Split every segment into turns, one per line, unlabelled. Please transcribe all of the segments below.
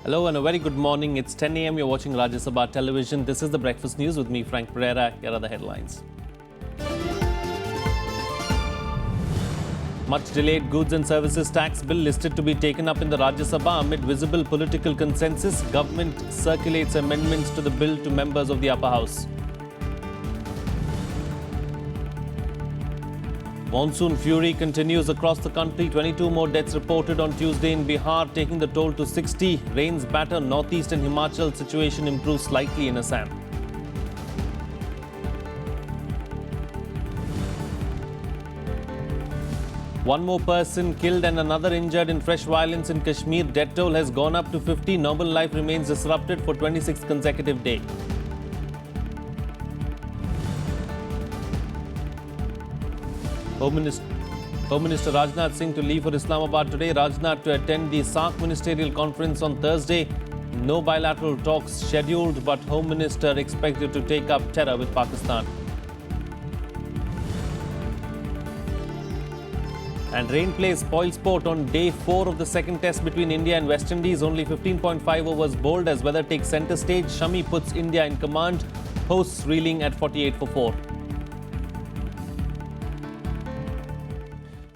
Hello and a very good morning. It's 10 a.m. You're watching Rajya Sabha television. This is the breakfast news with me, Frank Pereira. Here are the headlines. Much delayed goods and services tax bill listed to be taken up in the Rajya Sabha amid visible political consensus. Government circulates amendments to the bill to members of the upper house. Monsoon fury continues across the country. 22 more deaths reported on Tuesday in Bihar, taking the toll to 60. Rains batter northeast and Himachal. Situation improves slightly in Assam. One more person killed and another injured in fresh violence in Kashmir. Death toll has gone up to 50. Normal life remains disrupted for 26th consecutive day. Home Minister Rajnath Singh to leave for Islamabad today. Rajnath to attend the SAARC ministerial conference on Thursday. No bilateral talks scheduled, but Home Minister expected to take up terror with Pakistan. And rain plays spoil sport on day 4 of the second test between India and West Indies. Only 15.5 overs bowled as weather takes centre stage. Shami puts India in command. Hosts reeling at 48 for 4.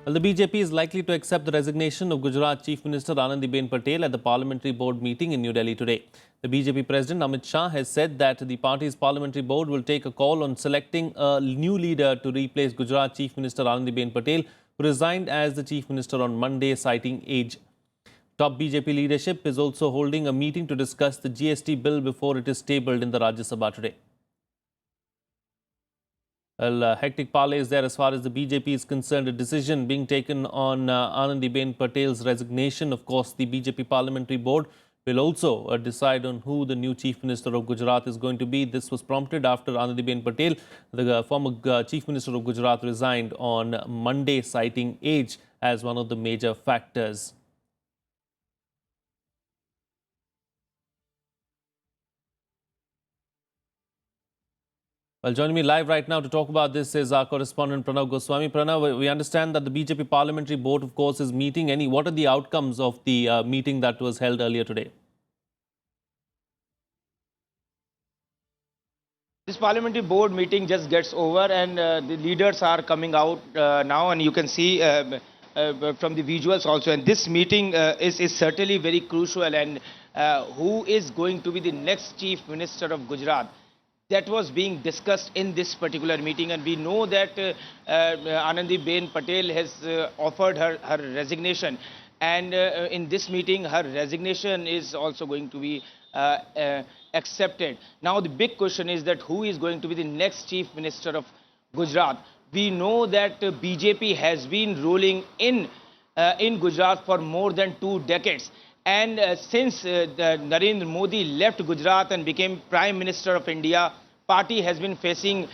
Well, the BJP is likely to accept the resignation of Gujarat Chief Minister Anandiben Patel at the Parliamentary Board meeting in New Delhi today. The BJP President Amit Shah has said that the party's Parliamentary Board will take a call on selecting a new leader to replace Gujarat Chief Minister Anandiben Patel, who resigned as the Chief Minister on Monday, citing age. Top BJP leadership is also holding a meeting to discuss the GST Bill before it is tabled in the Rajya Sabha today. Well, hectic parley is there as far as the BJP is concerned. A decision being taken on Anandiben Patel's resignation. Of course, the BJP Parliamentary Board will also decide on who the new Chief Minister of Gujarat is going to be. This was prompted after Anandiben Patel, the former Chief Minister of Gujarat, resigned on Monday, citing age as one of the major factors. Well, joining me live right now to talk about this is our correspondent Pranav Goswami. Pranav, we understand that the BJP Parliamentary Board, of course, is meeting. What are the outcomes of the meeting that was held earlier today?
This Parliamentary Board meeting just gets over and the leaders are coming out now, and you can see from the visuals also. And this meeting is certainly very crucial, and who is going to be the next Chief Minister of Gujarat? That was being discussed in this particular meeting, and we know that Anandiben Patel has offered her resignation, and in this meeting her resignation is also going to be accepted. Now the big question is that who is going to be the next Chief Minister of Gujarat? We know that BJP has been ruling in Gujarat for more than 2 decades. And since Narendra Modi left Gujarat and became Prime Minister of India, party has been facing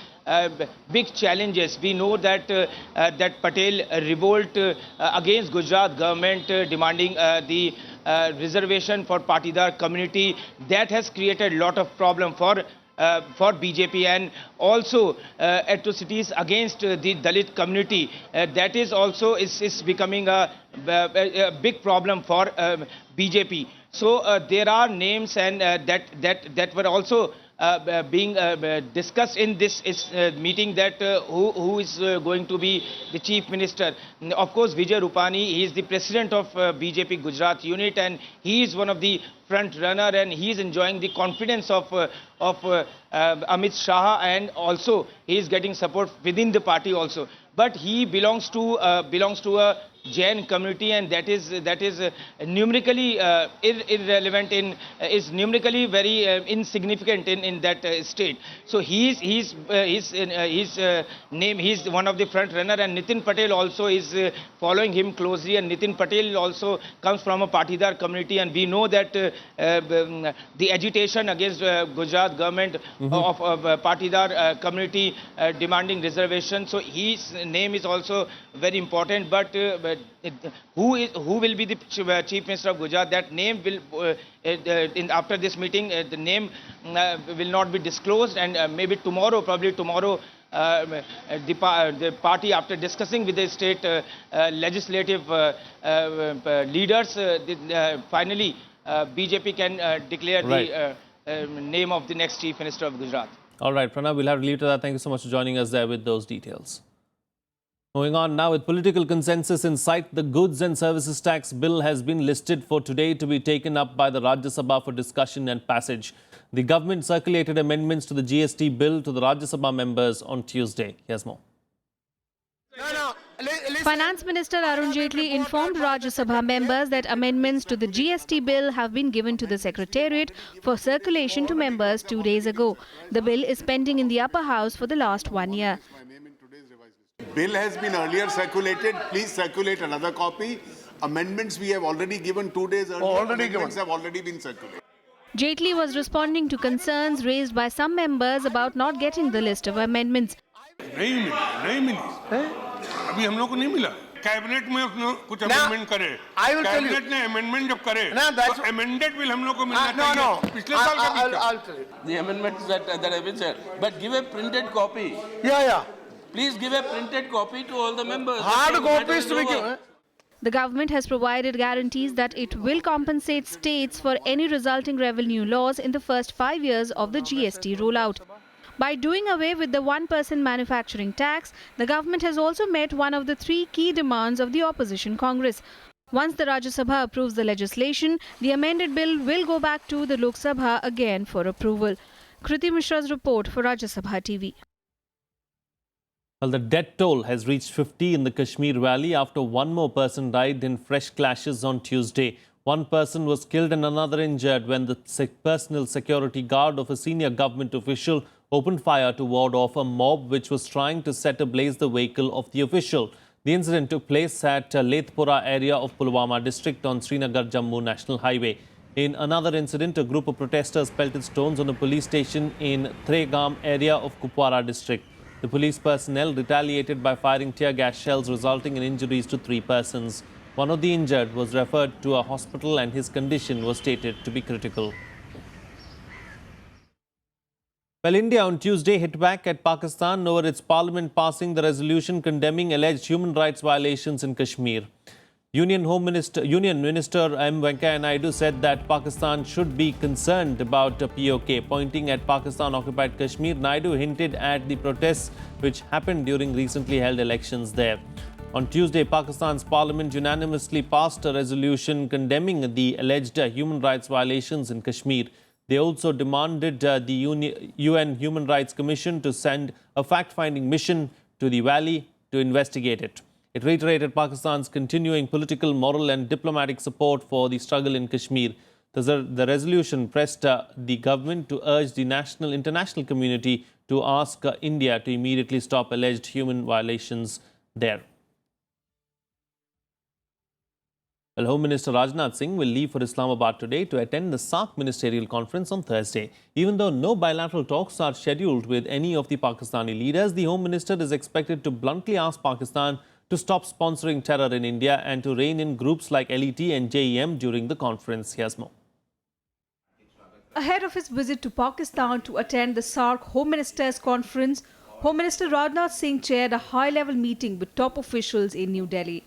big challenges. We know that that Patel revolt against Gujarat government demanding the reservation for Patidar community. That has created a lot of problem for BJP, and also atrocities against the Dalit community. That is also is becoming a big problem for BJP. So there are names and that were also being discussed in this meeting, that who is going to be the Chief Minister. Of course, Vijay Rupani, he is the President of BJP Gujarat unit, and he is one of the front runner, and he is enjoying the confidence of Amit Shah, and also he is getting support within the party also. But he belongs to a Jain community, and that is numerically irrelevant is numerically very insignificant in that state. So his name, he's one of the front runner, and Nitin Patel also is following him closely, and Nitin Patel also comes from a Patidar community, and we know that the agitation against Gujarat government of Patidar community demanding reservation. So his name is also very important, but who will be the Chief Minister of Gujarat? That name will after this meeting the name will not be disclosed, and maybe probably tomorrow the party, after discussing with the state legislative leaders, finally BJP can declare
Right.
the name of the next Chief Minister of Gujarat.
All right, Pranav, we'll have to leave it to that. Thank you so much for joining us there with those details. Moving on now, with political consensus in sight, the Goods and Services Tax Bill has been listed for today to be taken up by the Rajya Sabha for discussion and passage. The government circulated amendments to the GST Bill to the Rajya Sabha members on Tuesday. Here's more.
Finance Minister Arun Jaitley informed Rajya Sabha members that amendments to the GST bill have been given to the Secretariat for circulation to members 2 days ago. The bill is pending in the upper house for the last 1 year.
Bill has been earlier circulated. Please circulate another copy. Amendments we have already given 2 days earlier. Amendments have already been circulated.
Jaitley was responding to concerns raised by some members about not getting the list of amendments.
नहीं मिली अभी हम लोग को नहीं मिला cabinet में उसने कुछ अमेंडमेंट करे कैबिनेट ने अमेंडमेंट जब करे तो अमेंडेड बिल हम लोग को मिलना चाहिए पिछले साल का
the amendments that have been said, but give a printed copy. Please give a printed copy to all the members.
Hard copies to be given.
The government has provided guarantees that it will compensate states for any resulting revenue loss in the first 5 years of the GST rollout. By doing away with the 1% manufacturing tax, the government has also met one of the 3 key demands of the opposition Congress. Once the Rajya Sabha approves the legislation, the amended bill will go back to the Lok Sabha again for approval. Kriti Mishra's report for Rajya Sabha TV.
Well, the death toll has reached 50 in the Kashmir Valley after one more person died in fresh clashes on Tuesday. One person was killed and another injured when the personal security guard of a senior government official opened fire to ward off a mob which was trying to set ablaze the vehicle of the official. The incident took place at Lethpura area of Pulwama district on Srinagar-Jammu National Highway. In another incident, a group of protesters pelted stones on a police station in Thregam area of Kupwara district. The police personnel retaliated by firing tear gas shells, resulting in injuries to 3 persons. One of the injured was referred to a hospital and his condition was stated to be critical. Well, India on Tuesday hit back at Pakistan over its parliament passing the resolution condemning alleged human rights violations in Kashmir. Union Minister M. Venkaiah Naidu said that Pakistan should be concerned about POK. Pointing at Pakistan-occupied Kashmir, Naidu hinted at the protests which happened during recently held elections there. On Tuesday, Pakistan's parliament unanimously passed a resolution condemning the alleged human rights violations in Kashmir. They also demanded the UN Human Rights Commission to send a fact-finding mission to the valley to investigate it. It reiterated Pakistan's continuing political, moral and diplomatic support for the struggle in Kashmir. The resolution pressed the government to urge the international community to ask India to immediately stop alleged human violations there. Well, Home Minister Rajnath Singh will leave for Islamabad today to attend the SAARC ministerial conference on Thursday. Even though no bilateral talks are scheduled with any of the Pakistani leaders, the Home Minister is expected to bluntly ask Pakistan to stop sponsoring terror in India and to rein in groups like LET and JEM during the conference. Here's more.
Ahead of his visit to Pakistan to attend the SAARC Home Ministers Conference, Home Minister Rajnath Singh chaired a high-level meeting with top officials in New Delhi.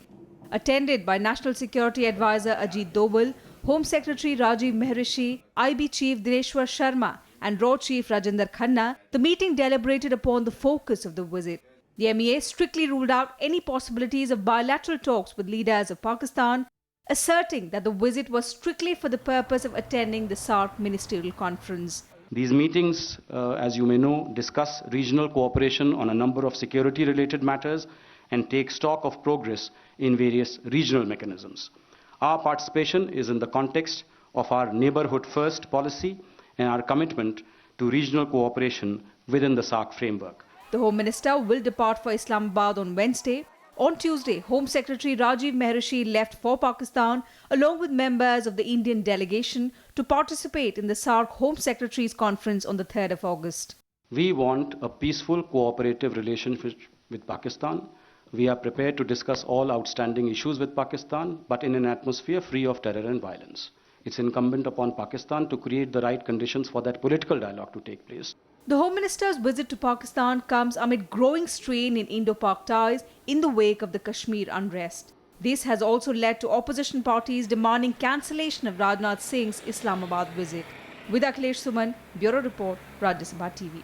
Attended by National Security Advisor Ajit Doval, Home Secretary Rajiv Mehrishi, IB Chief Dineshwar Sharma and Raw Chief Rajinder Khanna, the meeting deliberated upon the focus of the visit. The MEA strictly ruled out any possibilities of bilateral talks with leaders of Pakistan, asserting that the visit was strictly for the purpose of attending the SAARC ministerial conference.
These meetings, as you may know, discuss regional cooperation on a number of security-related matters and take stock of progress in various regional mechanisms. Our participation is in the context of our neighborhood first policy and our commitment to regional cooperation within the SAARC framework.
The Home Minister will depart for Islamabad on Wednesday. On Tuesday, Home Secretary Rajiv Mehrishi left for Pakistan along with members of the Indian delegation to participate in the SAARC Home Secretaries Conference on the 3rd of August.
We want a peaceful, cooperative relationship with Pakistan. We are prepared to discuss all outstanding issues with Pakistan, but in an atmosphere free of terror and violence. It's incumbent upon Pakistan to create the right conditions for that political dialogue to take place.
The Home Minister's visit to Pakistan comes amid growing strain in Indo-Pak ties in the wake of the Kashmir unrest. This has also led to opposition parties demanding cancellation of Rajnath Singh's Islamabad visit. With Akhilesh Suman, Bureau Report, Rajya Sabha TV.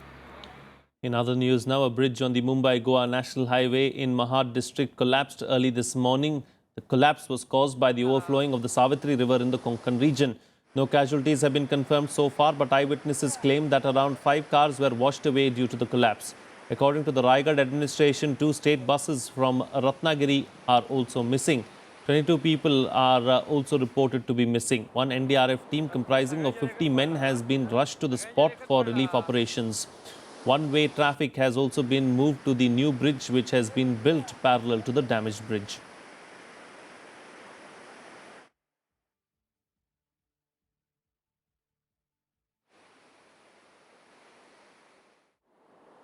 In other news now, a bridge on the Mumbai-Goa National Highway in Mahad district collapsed early this morning. The collapse was caused by the overflowing of the Savitri River in the Konkan region. No casualties have been confirmed so far, but eyewitnesses claim that around 5 cars were washed away due to the collapse. According to the Raigad administration, 2 state buses from Ratnagiri are also missing. 22 people are also reported to be missing. One NDRF team comprising of 50 men has been rushed to the spot for relief operations. One-way traffic has also been moved to the new bridge, which has been built parallel to the damaged bridge.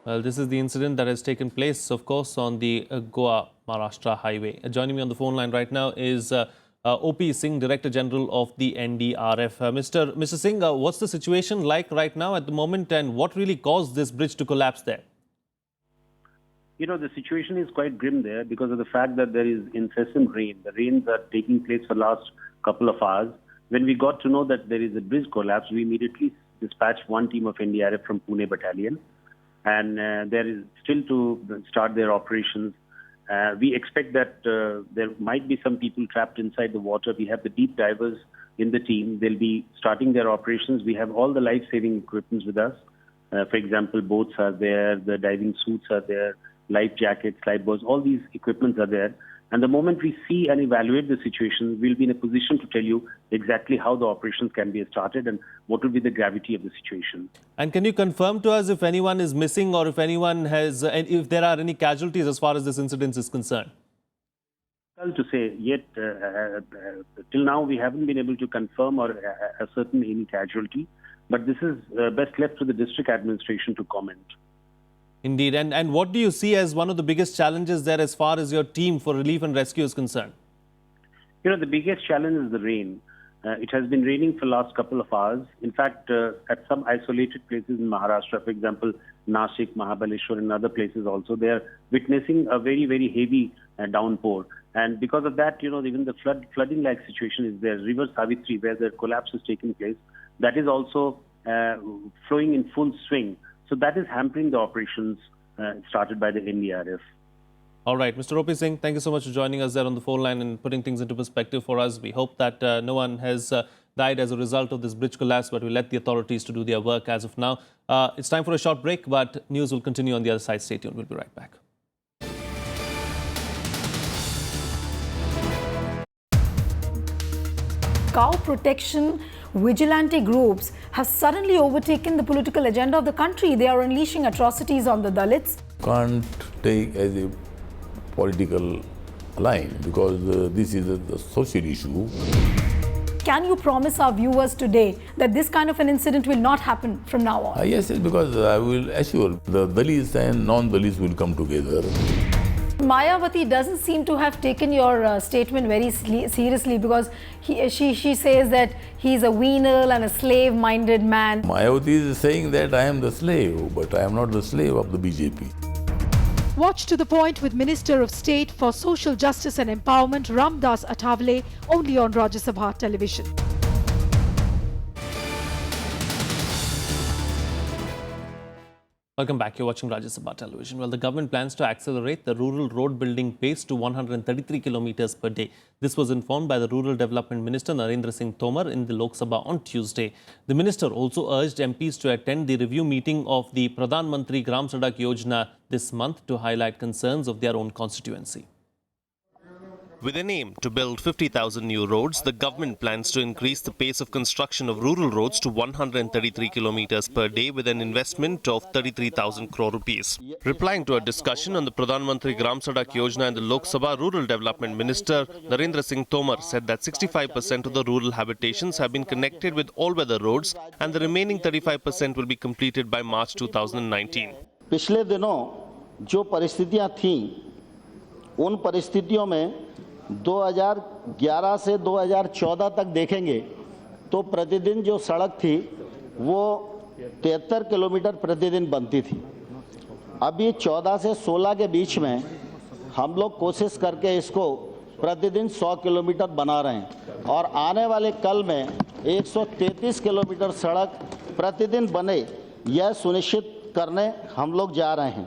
Well, this is the incident that has taken place, of course, on the Goa-Maharashtra highway. Joining me on the phone line right now is O.P. Singh, Director General of the NDRF. Mr. Singh, what's the situation like right now at the moment, and what really caused this bridge to collapse there?
You know, the situation is quite grim there because of the fact that there is incessant rain. The rains are taking place for the last couple of hours. When we got to know that there is a bridge collapse, we immediately dispatched one team of NDRF from Pune Battalion. And there is still to start their operations. We expect that there might be some people trapped inside the water. We have the deep divers in the team. They'll be starting their operations. We have all the life-saving equipment with us. For example, boats are there, the diving suits are there, life jackets, lifeboats, all these equipments are there. And the moment we see and evaluate the situation, we'll be in a position to tell you exactly how the operations can be started and what will be the gravity of the situation.
And can you confirm to us if anyone is missing or if anyone has, if there are any casualties as far as this incident is concerned?
Well, to say yet, till now we haven't been able to confirm or ascertain any casualty, but this is best left to the district administration to comment.
Indeed. And what do you see as one of the biggest challenges there as far as your team for relief and rescue is concerned?
You know, the biggest challenge is the rain. It has been raining for the last couple of hours. In fact, at some isolated places in Maharashtra, for example, Nashik, Mahabaleshwar and other places also, they are witnessing a very, very heavy downpour. And because of that, you know, even the flooding-like situation is there. River Savitri, where the collapse is taking place, that is also flowing in full swing. So that is hampering the operations started by the NDRF.
All right, Mr. O.P. Singh, thank you so much for joining us there on the phone line and putting things into perspective for us. We hope that no one has died as a result of this bridge collapse, but we let the authorities to do their work as of now. It's time for a short break, but news will continue on the other side. Stay tuned. We'll be right back.
Cow protection vigilante groups have suddenly overtaken the political agenda of the country. They are unleashing atrocities on the Dalits.
Can't take as a political line because this is a social issue.
Can you promise our viewers today that this kind of an incident will not happen from now on?
Yes, because I will assure the Dalits and non-Dalits will come together.
Mayawati doesn't seem to have taken your statement very seriously because she says that he's a venal and a slave-minded man.
Mayawati is saying that I am the slave, but I am not the slave of the BJP.
Watch to the point with Minister of State for Social Justice and Empowerment Ramdas Athavale only on Rajya Sabha television.
Welcome back. You're watching Rajya Sabha television. Well, the government plans to accelerate the rural road building pace to 133 kilometers per day. This was informed by the Rural Development Minister Narendra Singh Tomar in the Lok Sabha on Tuesday. The minister also urged MPs to attend the review meeting of the Pradhan Mantri Gram Sadak Yojana this month to highlight concerns of their own constituency. With an aim to build 50,000 new roads, the government plans to increase the pace of construction of rural roads to 133 kilometers per day with an investment of 33,000 crore rupees. Replying to a discussion on the Pradhan Mantri Gram Sadak Yojana in the Lok Sabha, Rural Development Minister Narendra Singh Tomar said that 65% of the rural habitations have been connected with all-weather roads and the remaining 35% will be completed by March 2019.
पिछले दिनों जो परिस्थितियां थीं, उन परिस्थितियों में 2011 से 2014 तक देखेंगे तो प्रतिदिन जो सड़क थी वो 73 किलोमीटर प्रतिदिन बनती थी। अभी 14 से 16 के बीच में हम लोग कोशिश करके इसको प्रतिदिन 100 किलोमीटर बना रहे हैं और आने वाले कल में 133 किलोमीटर सड़क प्रतिदिन बने, यह सुनिश्चित करने हम लोग जा रहे हैं।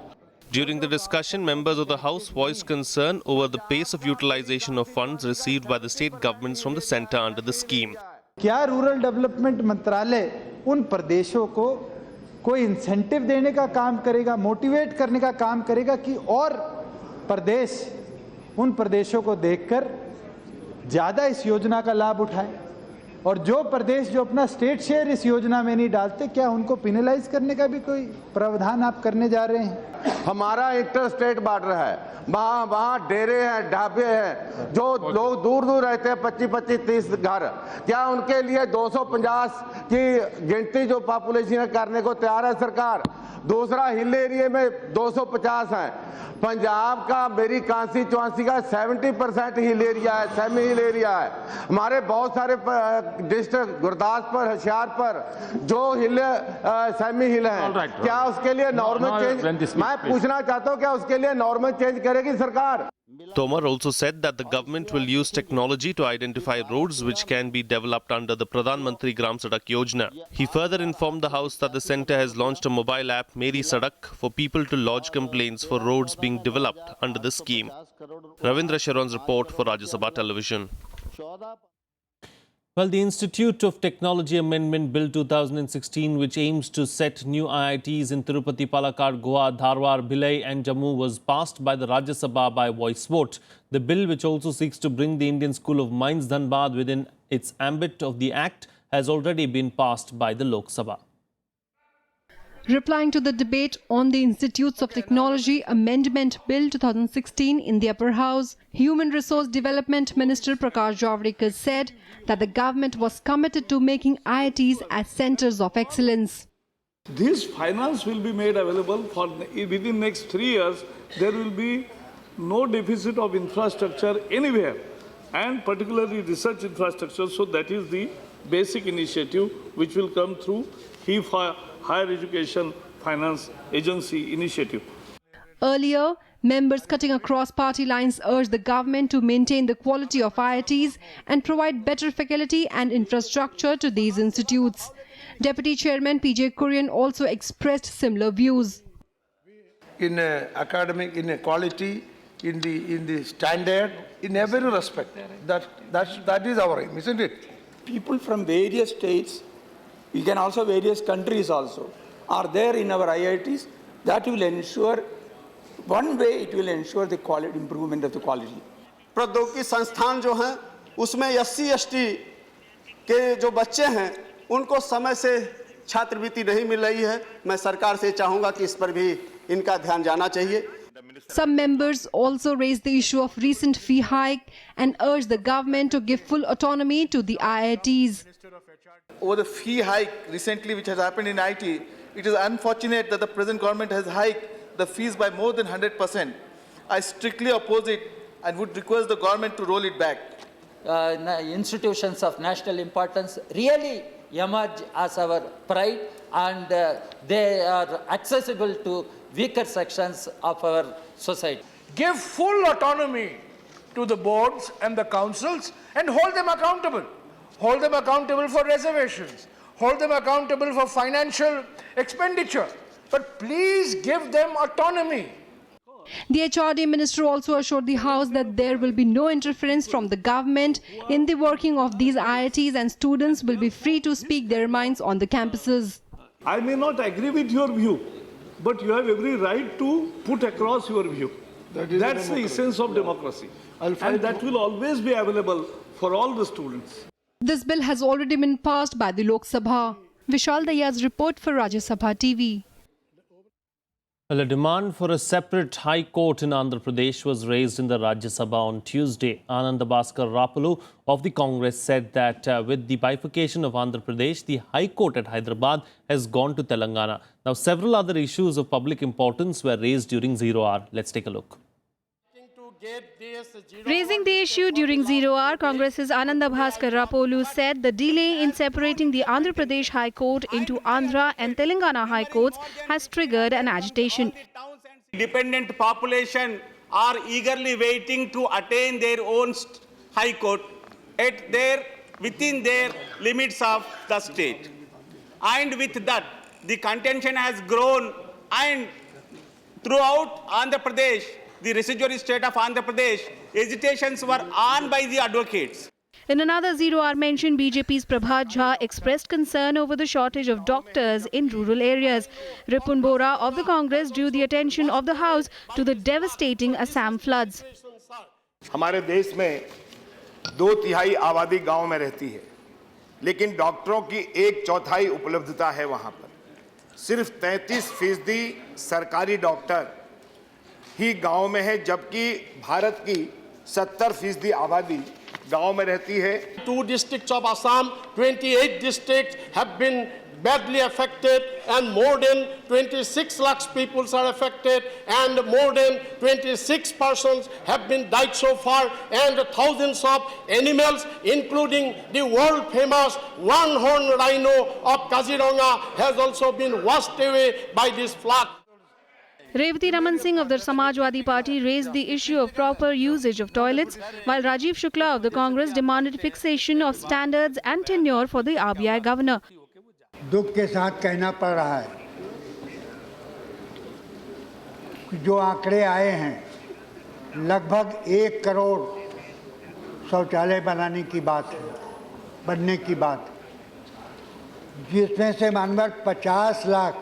During the discussion, members of the House voiced concern over the pace of utilization of funds received by the state governments from the centre under the scheme.
क्या रूरल डेवलपमेंट मंत्रालय उन प्रदेशों को कोई इंसेंटिव देने का काम करेगा, मोटिवेट करने का काम करेगा कि और प्रदेश उन प्रदेशों को देखकर ज़्यादा इस योजना का लाभ उठाएं? और जो प्रदेश जो अपना स्टेट शेयर इस योजना में नहीं डालते, क्या उनको पिनलाइज करने का भी कोई प्रावधान आप करने जा रहे हैं?
हमारा इंटर स्टेट बॉर्डर है, वहाँ डेरे हैं, ढाबे हैं, जो लोग दूर दूर रहते हैं, 25-30 घर, क्या उनके लिए 250 की गिनती जो पॉपुलेशन करने को तैयार है सरकार? दूसरा, हिल एरिया में 250 है। पंजाब का, मेरी कॉन्स्टिट्यूएंसी का 70% हिल एरिया है, सेमी हिल एरिया है। हमारे बहुत सारे डिस्ट्रिक्ट गुरदासपुर, होशियारपुर जो हिल सेमी हिल है, क्या उसके लिए नॉर्मल चेंज, मैं पूछना चाहता हूँ, क्या उसके लिए नॉर्मल चेंज करेगी सरकार?
Tomar also said that the government will use technology to identify roads which can be developed under the Pradhan Mantri Gram Sadak Yojana. He further informed the House that the centre has launched a mobile app, Meri Sadak, for people to lodge complaints for roads being developed under the scheme. Ravindra Sharon's report for Rajya Sabha Television. Well, the Institute of Technology Amendment Bill 2016, which aims to set new IITs in Tirupati, Palakkad, Goa, Dharwar, Bhilai and Jammu, was passed by the Rajya Sabha by voice vote. The bill, which also seeks to bring the Indian School of Mines Dhanbad within its ambit of the Act, has already been passed by the Lok Sabha.
Replying to the debate on the Institutes of Technology Amendment Bill 2016 in the Upper House, Human Resource Development Minister Prakash Javadekar said that the government was committed to making IITs as centres of excellence.
This finance will be made available for within next 3 years. There will be no deficit of infrastructure anywhere, and particularly research infrastructure. So that is the basic initiative which will come through Higher Education Finance Agency initiative.
Earlier, members cutting across party lines urged the government to maintain the quality of IITs and provide better faculty and infrastructure to these institutes. Deputy Chairman P.J. Kurian also expressed similar views.
In academic, in quality, in the standard, in every respect, that is our aim, isn't it?
People from various states, we can also various countries also, are there in our IITs. That will ensure, one way it will ensure the quality, improvement of the quality.
प्रौद्योगिकी संस्थान जो हैं उसमें SC/ST के जो बच्चे हैं उनको समय से छात्रवृत्ति नहीं मिल रही है। मैं सरकार से चाहूंगा कि इस पर भी इनका ध्यान जाना चाहिए।
Some members also raised the issue of recent fee hike and urged the government to give full autonomy to the IITs.
Over the fee hike recently which has happened in IT, it is unfortunate that the present government has hiked the fees by more than 100%. I strictly oppose it and would request the government to roll it back.
Institutions of national importance really emerge as our pride, and they are accessible to weaker sections of our society.
Give full autonomy to the boards and the councils and hold them accountable. Hold them accountable for reservations. Hold them accountable for financial expenditure. But please give them autonomy.
The HRD minister also assured the House that there will be no interference from the government in the working of these IITs, and students will be free to speak their minds on the campuses.
I may not agree with your view, but you have every right to put across your view. That's the essence of democracy. And that will always be available for all the students.
This bill has already been passed by the Lok Sabha. Vishal Daya's report for Rajya Sabha TV.
Well, a demand for a separate High Court in Andhra Pradesh was raised in the Rajya Sabha on Tuesday. Ananda Bhaskar Rapulu of the Congress said that with the bifurcation of Andhra Pradesh, the High Court at Hyderabad has gone to Telangana. Now, several other issues of public importance were raised during Zero Hour. Let's take a look.
Raising the issue during Zero Hour, Congress's Ananda Bhaskar Rapolu said the delay in separating the Andhra Pradesh High Court into Andhra and Telangana High Courts has triggered an agitation.
Dependent population
are eagerly waiting to attain their own high court within their limits of the state. And with that, the contention has grown, and throughout Andhra Pradesh, the residuary state of Andhra Pradesh, hesitations were on by the advocates.
In another zero-hour mention, BJP's Prabhat Jha expressed concern over the shortage of doctors in rural areas. Ripun Bora of the Congress drew the attention of the House to the devastating Assam floods.
हमारे देश में 2/3 आबादी गांव में रहती है, लेकिन डॉक्टरों की 1/4 उपलब्धता है वहां पर। सिर्फ 33% सरकारी डॉक्टर ही गांव में है, जबकि भारत की 70% आबादी गांव में रहती है।
2 districts of Assam, 28 districts have been badly affected, and more than 26 lakhs people are affected, and more than 26 persons have been died so far, and thousands of animals, including the world famous one-horned rhino of Kaziranga, has also been washed away by this flood.
Revati Raman Singh of the Samajwadi Party raised the issue of proper usage of toilets, while Rajiv Shukla of the Congress demanded fixation of standards and tenure for the RBI governor.
दुख के साथ कहना पड़ रहा है कि जो आंकड़े आए हैं, लगभग 1 करोड़ शौचालय बनने की बात, जिसमें से मानवर 50 लाख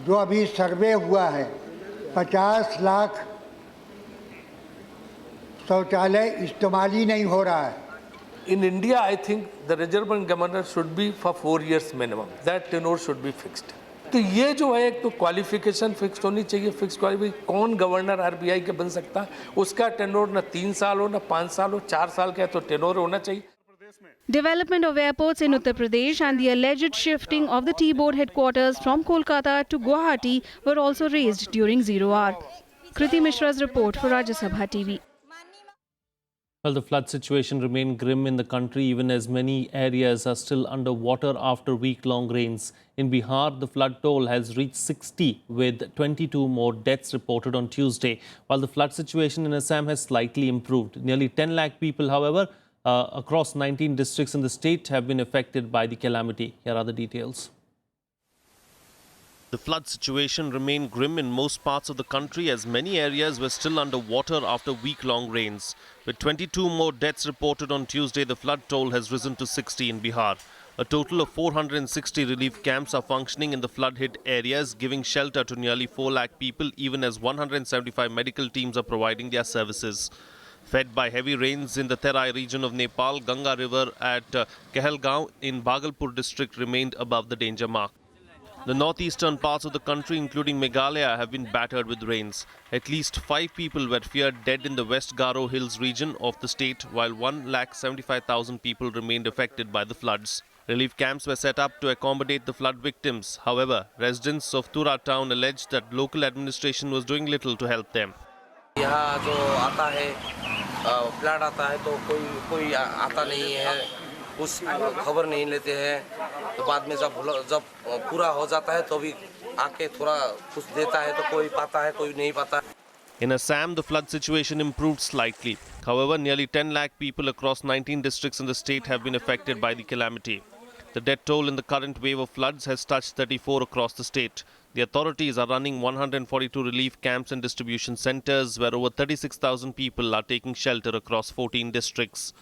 जो अभी सर्वे हुआ है, 50 लाख शौचालय इस्तेमाल ही नहीं हो रहा है।
In India, I think the Reserve Bank governor should be for 4 years minimum. That tenure should be fixed. तो ये जो है, एक तो क्वालिफिकेशन फिक्स होनी चाहिए, फिक्स क्वालिफिकेशन। कौन गवर्नर आरबीआई के बन सकता है? उसका टेन्योर ना 3 साल हो, ना 5 साल हो, 4 साल का है तो टेन्योर होना चाहिए।
Development of airports in Uttar Pradesh and the alleged shifting of the T-Board headquarters from Kolkata to Guwahati were also raised during Zero Hour. Kriti Mishra's report for Rajya Sabha TV.
Well, the flood situation remained grim in the country, even as many areas are still under water after week-long rains. In Bihar, the flood toll has reached 60, with 22 more deaths reported on Tuesday, while the flood situation in Assam has slightly improved. Nearly 10 lakh people, however, across 19 districts in the state have been affected by the calamity. Here are the details. The flood situation remained grim in most parts of the country, as many areas were still under water after week-long rains. With 22 more deaths reported on Tuesday, the flood toll has risen to 60 in Bihar. A total of 460 relief camps are functioning in the flood-hit areas, giving shelter to nearly 4 lakh people, even as 175 medical teams are providing their services. Fed by heavy rains in the Terai region of Nepal, Ganga River at Kehelgaon in Bhagalpur district remained above the danger mark. The northeastern parts of the country, including Meghalaya, have been battered with rains. At least 5 people were feared dead in the West Garo Hills region of the state, while 1,75,000 people remained affected by the floods. Relief camps were set up to accommodate the flood victims. However, residents of Tura town alleged that local administration was doing little to help them.
यहाँ जो आता है flood आता है तो कोई आता नहीं है, कुछ खबर नहीं लेते हैं, तो बाद में जब पूरा हो जाता है तो भी आके थोड़ा कुछ देता है, तो कोई पाता है कोई नहीं पाता।
In Assam, the flood situation improved slightly. However, nearly 10 lakh people across 19 districts in the state have been affected by the calamity. The death toll in the current wave of floods has touched 34 across the state. The authorities are running 142 relief camps and distribution centers, where over 36,000 people are taking shelter across 14 districts.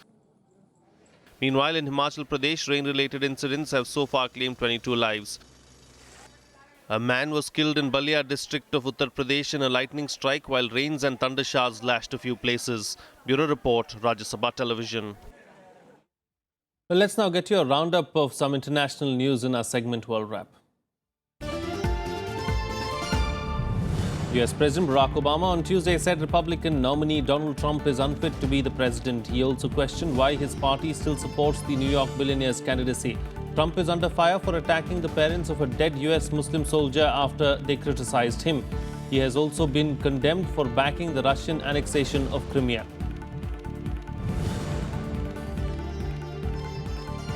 Meanwhile, in Himachal Pradesh, rain-related incidents have so far claimed 22 lives. A man was killed in Balia district of Uttar Pradesh in a lightning strike, while rains and thunder showers lashed a few places. Bureau Report, Rajya Sabha Television. Well, let's now get you a roundup of some international news in our segment World Wrap. US President Barack Obama on Tuesday said Republican nominee Donald Trump is unfit to be the president. He also questioned why his party still supports the New York billionaire's candidacy. Trump is under fire for attacking the parents of a dead US Muslim soldier after they criticized him. He has also been condemned for backing the Russian annexation of Crimea.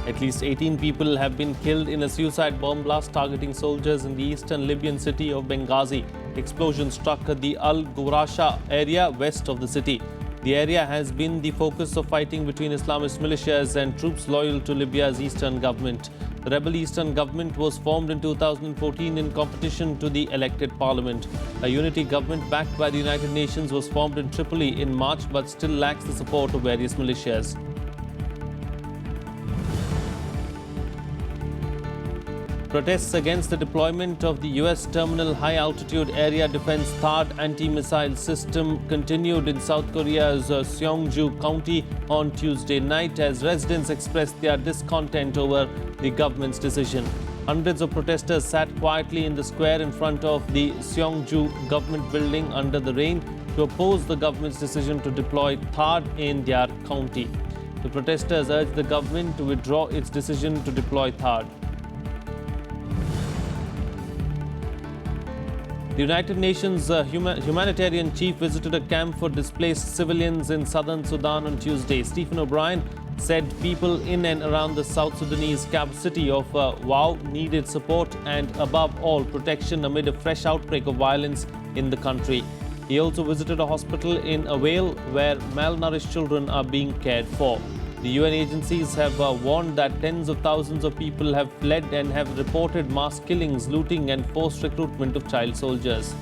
At least 18 people have been killed in a suicide bomb blast targeting soldiers in the eastern Libyan city of Benghazi. explosion struck the Al Ghurasha area west of the city. The area has been the focus of fighting between Islamist militias and troops loyal to Libya's eastern government. The rebel eastern government was formed in 2014 in competition to the elected parliament. A unity government backed by the United Nations was formed in Tripoli in March but still lacks the support of various militias. Protests against the deployment of the U.S. Terminal High Altitude Area Defense THAAD anti-missile system continued in South Korea's Seongju County on Tuesday night as residents expressed their discontent over the government's decision. Hundreds of protesters sat quietly in the square in front of the Seongju government building under the rain to oppose the government's decision to deploy THAAD in their county. The protesters urged the government to withdraw its decision to deploy THAAD. The United Nations humanitarian chief visited a camp for displaced civilians in southern Sudan on Tuesday. Stephen O'Brien said people in and around the South Sudanese capital city of Wau needed support and, above all, protection amid a fresh outbreak of violence in the country. He also visited a hospital in Awale where malnourished children are being cared for. The UN agencies have warned that tens of thousands of people have fled and have reported mass killings, looting and forced recruitment of child soldiers.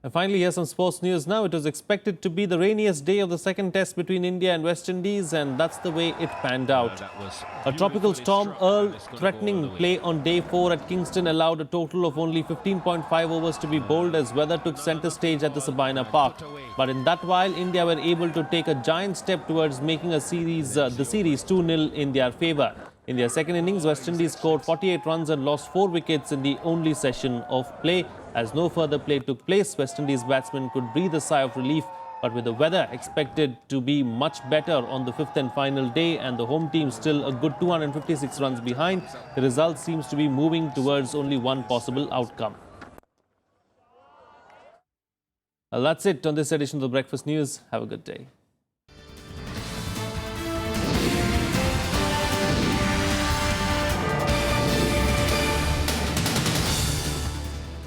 And finally, here's some sports news now. It was expected to be the rainiest day of the second test between India and West Indies, and that's the way it panned out. A tropical storm Earl threatening play on day 4 at Kingston allowed a total of only 15.5 overs to be bowled as weather took centre stage at the Sabina Park. But in that while, India were able to take a giant step towards making the series 2-0 in their favour. In their second innings, West Indies scored 48 runs and lost 4 wickets in the only session of play. As no further play took place, West Indies batsmen could breathe a sigh of relief. But with the weather expected to be much better on the 5th and final day and the home team still a good 256 runs behind, the result seems to be moving towards only one possible outcome. Well, that's it on this edition of the Breakfast News. Have a good day.